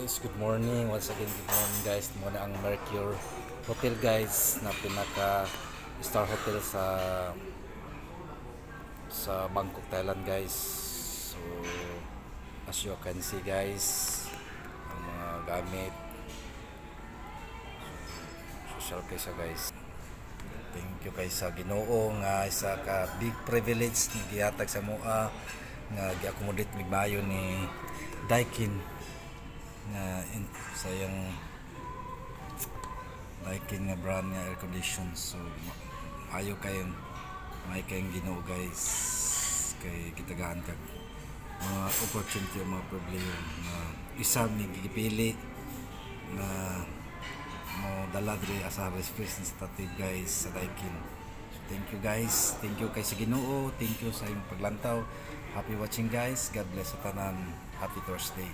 guys, good morning. Once again, good morning guys. Muna ang Mercure Hotel guys na pinaka star hotel sa Bangkok, Thailand guys. So as you can see guys, ang mga gamit social kaysa guys. Thank you guys sa Ginoo nga isa ka big privilege ni gihatag sa moa nga gi-accommodate mig maayo ni Daikin nga sa yung Daikin nga brand nga air condition. So maayo kayong may kayong Ginoo guys, kay kitagahan kag mga opportunity o mga problema na isa may gipili na mo dala diri as a representative guys sa Daikin. So thank you guys, thank you kay sa Ginoo, thank you sa imong paglantaw. Happy watching guys, God bless sa tanan, happy Thursday.